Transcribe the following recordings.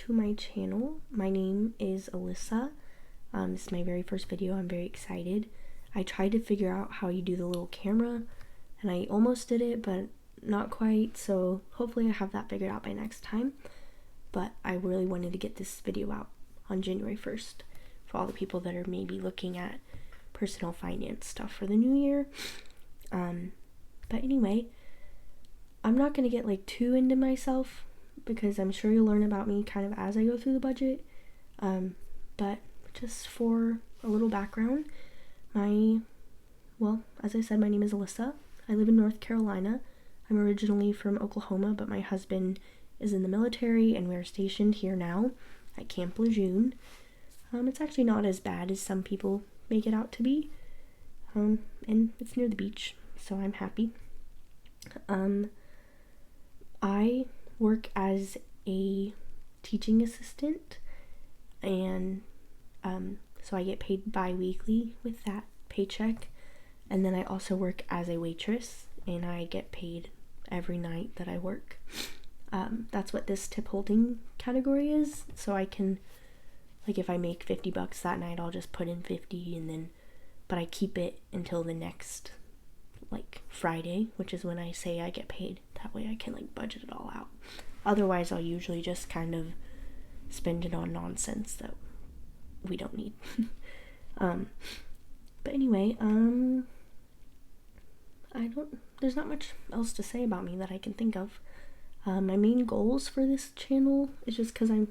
to my channel. My name is Alyssa. This is my very first video. I'm very excited. I tried to figure out how you do the little camera and I almost did it, but not quite, so hopefully I have that figured out by next time. But I really wanted to get this video out on January 1st for all the people that are maybe looking at personal finance stuff for the new year. But anyway, I'm not going to get too into myself because I'm sure you'll learn about me kind of as I go through the budget. But just for a little background, as I said, my name is Alyssa. I live in North Carolina. I'm originally from Oklahoma, but my husband is in the military and we're stationed here now at Camp Lejeune. It's actually not as bad as some people make it out to be. And it's near the beach, so I'm happy. I work as a teaching assistant, and so I get paid bi-weekly with that paycheck, and then I also work as a waitress and I get paid every night that I work. That's what this tip holding category is, so I can, if I make $50 that night, I'll just put in 50 but I keep it until the next Friday, which is when I say I get paid. That way I can budget it all out. Otherwise I'll usually just kind of spend it on nonsense that we don't need. But anyway, there's not much else to say about me that I can think of. My main goals for this channel is just because I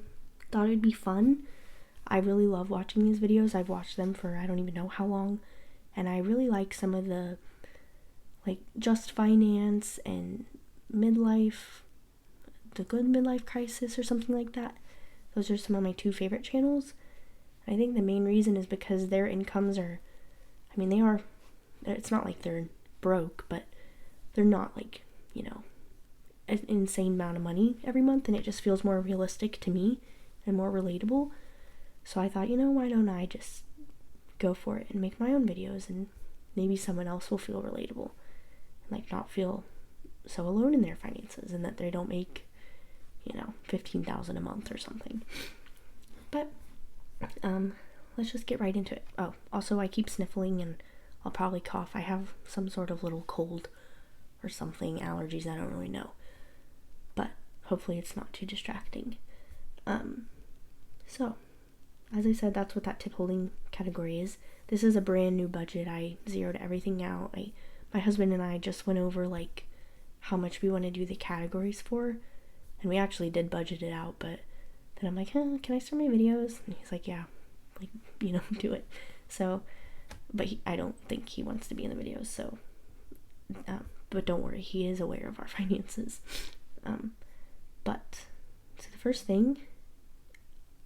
thought it'd be fun. I really love watching these videos. I've watched them for I don't even know how long, and I really like some of the just finance and midlife, the good midlife crisis or something like that. Those are some of my two favorite channels. I think the main reason is because their incomes are, it's not like they're broke, but they're not an insane amount of money every month, and it just feels more realistic to me and more relatable. So I thought, why don't I just go for it and make my own videos, and maybe someone else will feel relatable and not feel so alone in their finances, and that they don't make $15,000 a month or something. But let's just get right into it. Oh, also I keep sniffling and I'll probably cough. I have some sort of little cold or something, allergies, I don't really know, but hopefully it's not too distracting. So as I said, that's what that tip holding category is. This is a brand new budget. I zeroed everything out. My husband and I just went over how much we want to do the categories for, and we actually did budget it out, but then I'm like, can I start my videos? And he's like, yeah, do it. So, but I don't think he wants to be in the videos, so, but don't worry, he is aware of our finances. So the first thing,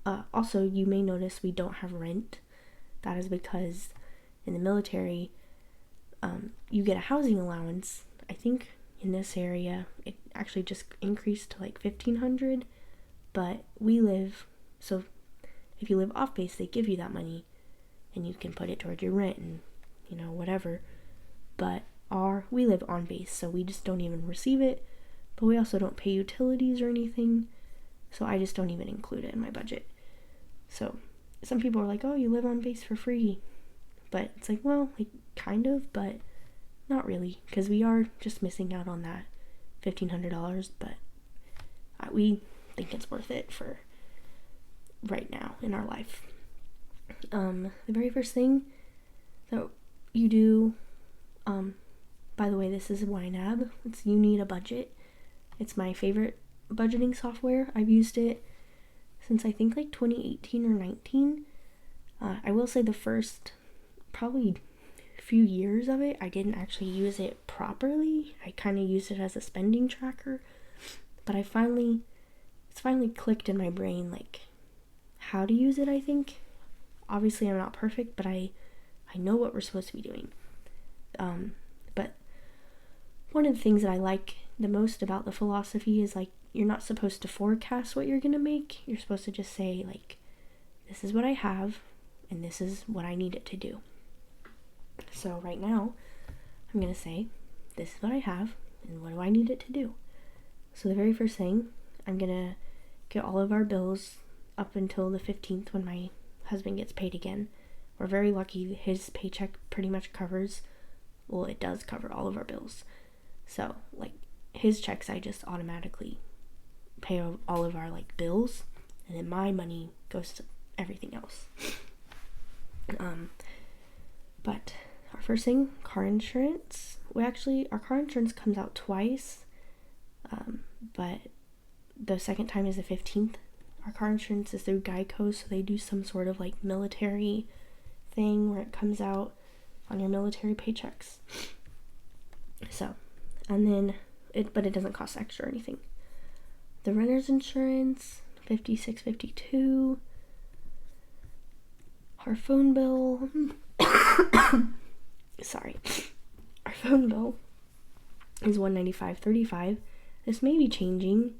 also you may notice we don't have rent. That is because in the military, you get a housing allowance. I think in this area it actually just increased to $1,500, but so if you live off base, they give you that money and you can put it toward your rent and whatever. But we live on base, so we just don't even receive it, but we also don't pay utilities or anything, so I just don't even include it in my budget. So some people are like, oh, you live on base for free, but it's kind of, but not really, because we are just missing out on that $1,500, but we think it's worth it for right now in our life. The very first thing that you do, by the way, this is YNAB. You need a budget. It's my favorite budgeting software. I've used it since I think 2018 or 19. I will say the first probably few years of it, I didn't actually use it properly. I kind of used it as a spending tracker, but it's finally clicked in my brain how to use it. I think obviously I'm not perfect, but I know what we're supposed to be doing. But one of the things that I like the most about the philosophy is you're not supposed to forecast what you're gonna make. You're supposed to just say this is what I have and this is what I need it to do. So right now I'm gonna say this is what I have and what do I need it to do. So the very first thing, I'm gonna get all of our bills up until the 15th when my husband gets paid again. We're very lucky. His paycheck pretty much covers, well, it does cover all of our bills. So, like, his checks, I just automatically pay all of our, like, bills, and then my money goes to everything else. But our first thing, car insurance. Our car insurance comes out twice, but the second time is the 15th. Our car insurance is through Geico, so they do some sort of like military thing where it comes out on your military paychecks. So, and then but it doesn't cost extra or anything. The renter's insurance, $56.52. Our phone bill, sorry, our phone bill is $195.35. This may be changing.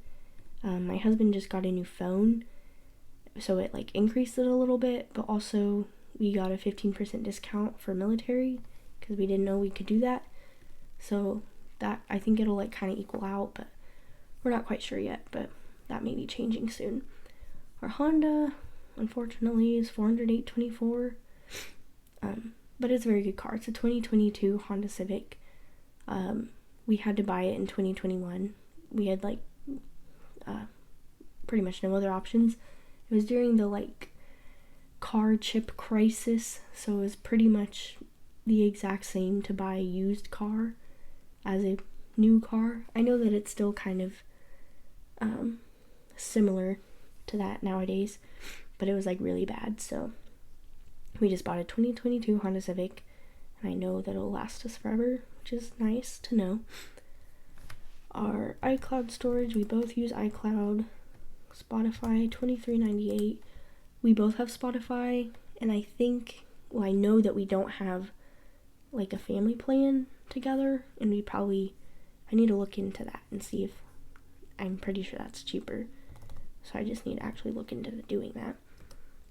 My husband just got a new phone, so it like increased it a little bit, but also we got a 15% discount for military because we didn't know we could do that. So that, I think it'll like kind of equal out, but we're not quite sure yet, but that may be changing soon. Our Honda, unfortunately, is $408.24, but it's a very good car. It's a 2022 Honda Civic. We had to buy it in 2021. We had like pretty much no other options. It was during the like car chip crisis, so it was pretty much the exact same to buy a used car as a new car. I know that it's still kind of similar to that nowadays, but it was like really bad, so we just bought a 2022 Honda Civic, and I know that it'll last us forever, which is nice to know. Our iCloud storage, we both use iCloud. Spotify, $23.98. We both have Spotify, and I think, well, I know that we don't have like a family plan together, and I need to look into that and see if, I'm pretty sure that's cheaper, so I just need to actually look into doing that.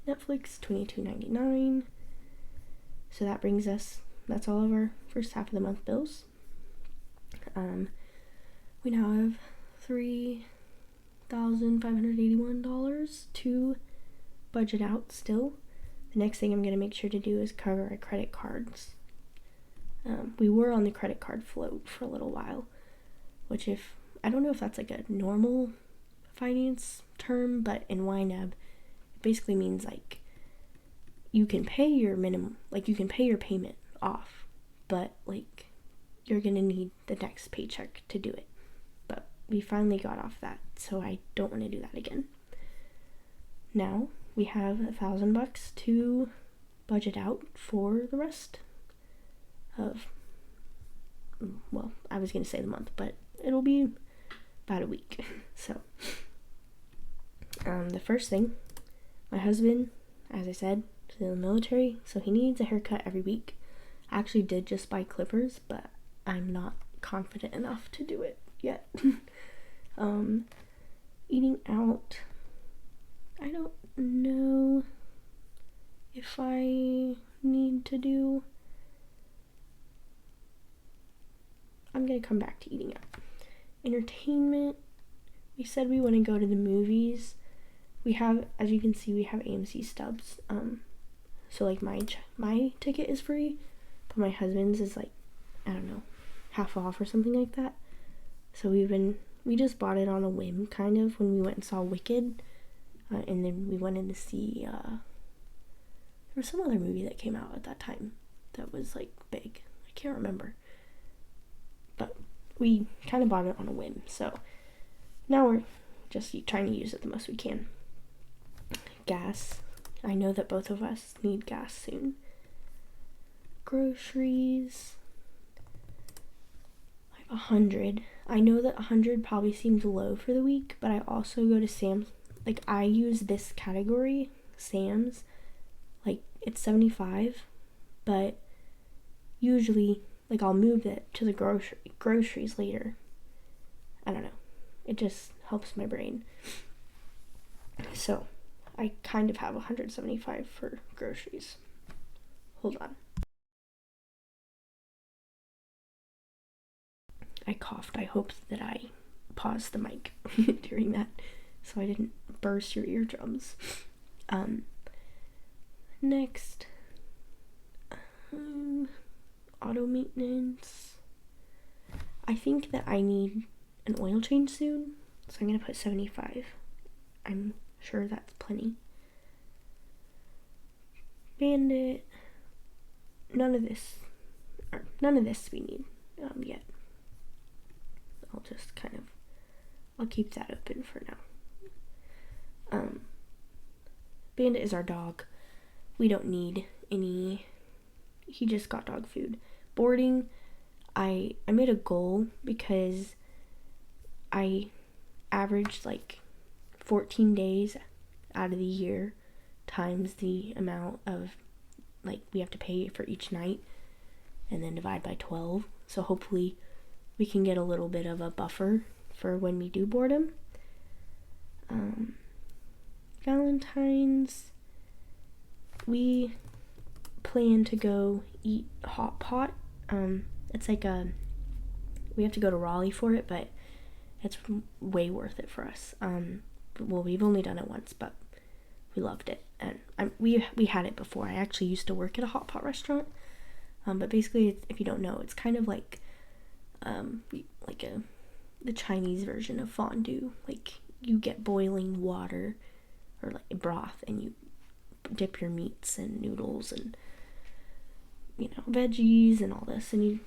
Netflix, $22.99. So that brings us, that's all of our first half of the month bills. We now have $3,581 to budget out still. The next thing I'm going to make sure to do is cover our credit cards. We were on the credit card float for a little while, which I don't know if that's like a normal finance term, but in YNAB, it basically means like you can pay your minimum, like you can pay your payment off, but like you're going to need the next paycheck to do it. But we finally got off that, so I don't want to do that again. Now we have $1,000 to budget out for the rest of, well, I was going to say the month, but it'll be about a week. So the first thing, my husband, as I said, is in the military, so he needs a haircut every week. I actually did just buy clippers, but I'm not confident enough to do it yet. Eating out, I don't know if I need to do, I'm gonna come back to eating out. Entertainment, we said we want to go to the movies. We have, as you can see, we have AMC stubs, so like my ticket is free, but my husband's is like, I don't know, half off or something like that. So we just bought it on a whim, kind of, when we went and saw Wicked, and then we went in to see, there was some other movie that came out at that time that was like big, I can't remember, but we kind of bought it on a whim, so now we're just trying to use it the most we can. Gas, I know that both of us need gas soon. Groceries, I have 100. I know that 100 probably seems low for the week, but I also go to Sam's, like I use this category, Sam's, like it's 75, but usually like I'll move it to the groceries later. I don't know, it just helps my brain. So I kind of have 175 for groceries. Hold on. I coughed. I hope that I paused the mic during that. so I didn't burst your eardrums. Next, auto maintenance. I think that I need an oil change soon, so I'm gonna put 75. I'm sure that's plenty. Bandit. None of this we need yet. I'll just I'll keep that open for now. Bandit is our dog. We don't need any. He just got dog food. Boarding, I made a goal because I averaged 14 days out of the year times the amount of we have to pay for each night, and then divide by 12. So hopefully we can get a little bit of a buffer for when we do board him. Valentine's, we plan to go eat hot pot. It's we have to go to Raleigh for it, but it's way worth it for us. Well, we've only done it once, but we loved it, and we had it before. I actually used to work at a hot pot restaurant, but basically, if you don't know, it's kind of the Chinese version of fondue. You get boiling water or broth, and you dip your meats and noodles and veggies and all this, and you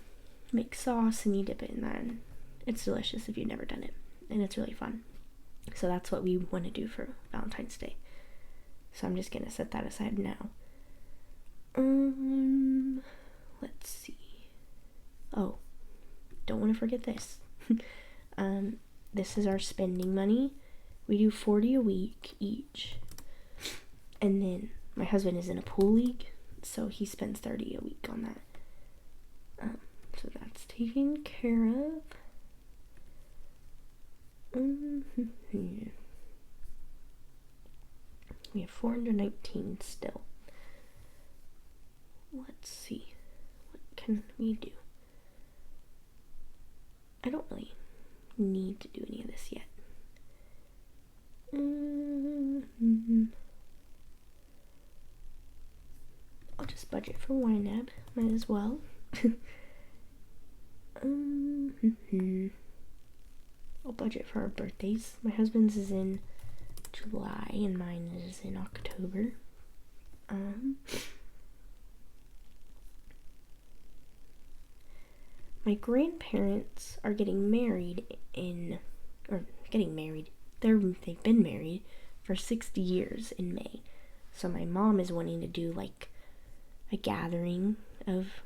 make sauce and you dip it in that, and it's delicious if you've never done it, and it's really fun. So that's what we want to do for Valentine's Day. So I'm just gonna set that aside now. Let's see. Oh, don't want to forget this. This is our spending money. We do $40 a week each, and then my husband is in a pool league, so he spends $30 a week on that. So that's taken care of. We have 419 still. Let's see. What can we do? I don't really need to do any of this yet. I'll just budget for YNAB. Might as well. I'll budget for our birthdays. My husband's is in July and mine is in October. My grandparents are getting married. They've been married for 60 years in May. So my mom is wanting to do a gathering of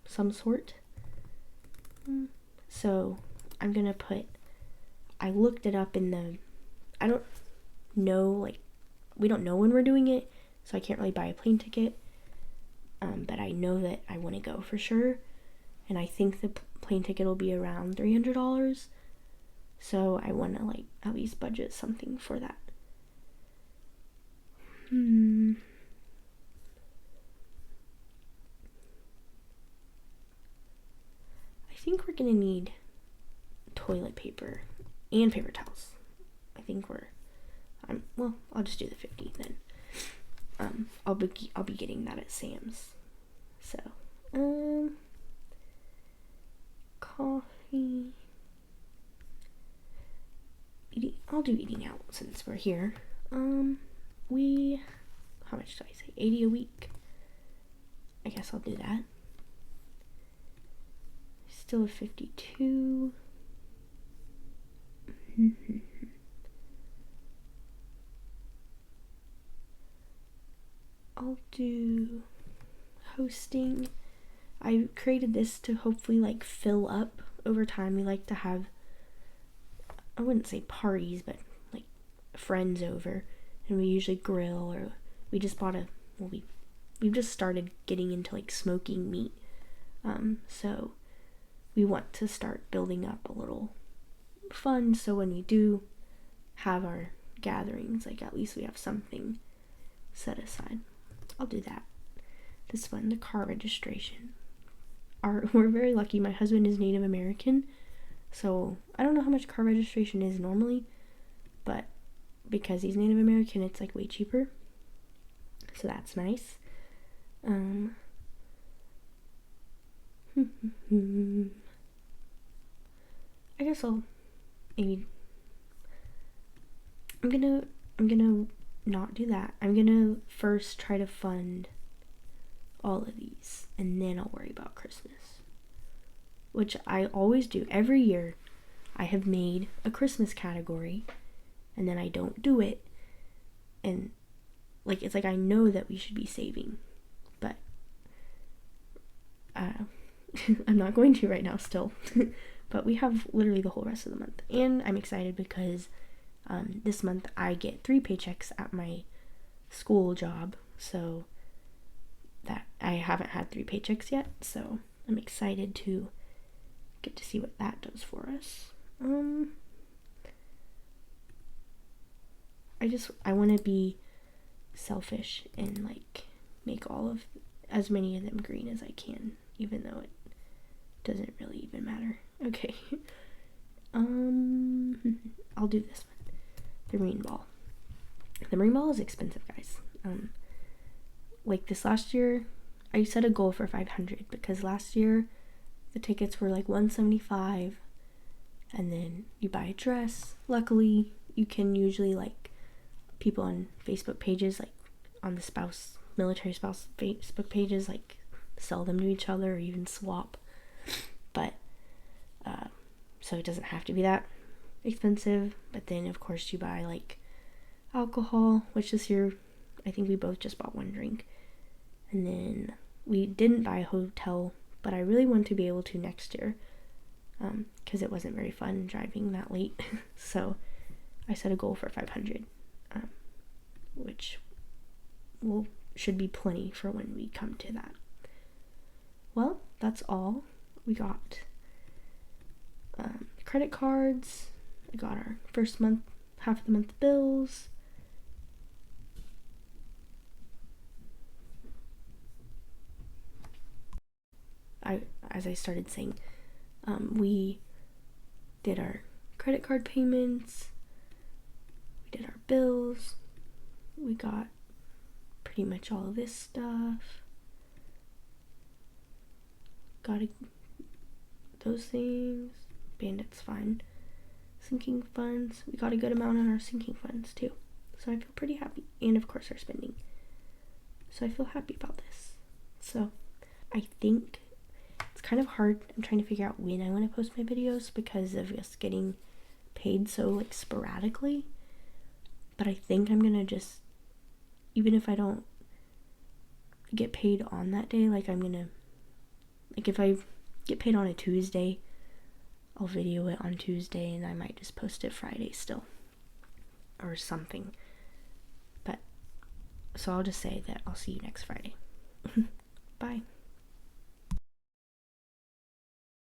some sort. So I'm gonna I looked it up I don't know, we don't know when we're doing it, so I can't really buy a plane ticket. But I know that I want to go for sure, and I think the plane ticket will be around $300. So I want to at least budget something for that. I think we're gonna need toilet paper and paper towels. I think I'll just do the 50 then. I'll be getting that at Sam's. So, coffee. I'll do eating out since we're here. How much did I say? 80 a week. I guess I'll do that. Still a 52. I'll do hosting. I created this to hopefully fill up over time. We like to have, I wouldn't say parties, but friends over, and we usually grill, or we just bought we've just started getting into smoking meat. So we want to start building up a little fund, so when we do have our gatherings, at least we have something set aside. I'll do that. This one, the car registration. We're very lucky. My husband is Native American, so I don't know how much car registration is normally, but because he's Native American, it's like way cheaper. So that's nice. I guess I'll maybe I'm gonna not do that. I'm gonna first try to fund all of these, and then I'll worry about Christmas, which I always do. Every year I have made a Christmas category, and then I don't do it, and like it's like I know that we should be saving, but I'm not going to right now still. But we have literally the whole rest of the month, and I'm excited because this month I get 3 paychecks at my school job, so that I haven't had 3 paychecks yet, so I'm excited to get to see what that does for us. I want to be selfish and like make all of as many of them green as I can, even though it doesn't really even matter. Okay. I'll do this one. The marine ball. The marine ball is expensive, guys. Like this last year, I set a goal for 500 because last year the tickets were like 175, and then you buy a dress. Luckily, you can usually like people on Facebook pages, like on the military spouse Facebook pages, like sell them to each other or even swap. But so it doesn't have to be that expensive. But then of course you buy like alcohol, which this year I think we both just bought 1 drink, and then we didn't buy a hotel, but I really want to be able to next year, because it wasn't very fun driving that late. So I set a goal for 500, which should be plenty for when we come to that. Well, that's all. We got credit cards. I got our first month, half of the month bills. As I started saying, we did our credit card payments, we did our bills, we got pretty much all of this stuff, got those things, Bandit's fine, sinking funds, we got a good amount on our sinking funds too, so I feel pretty happy, and of course our spending, so I feel happy about this. So I think it's kind of hard. I'm trying to figure out when I want to post my videos because of us getting paid so like sporadically. But I think I'm gonna just, even if I don't get paid on that day, like I'm gonna, like if I get paid on a Tuesday, I'll video it on Tuesday and I might just post it Friday still or something. But so I'll just say that I'll see you next Friday. Bye.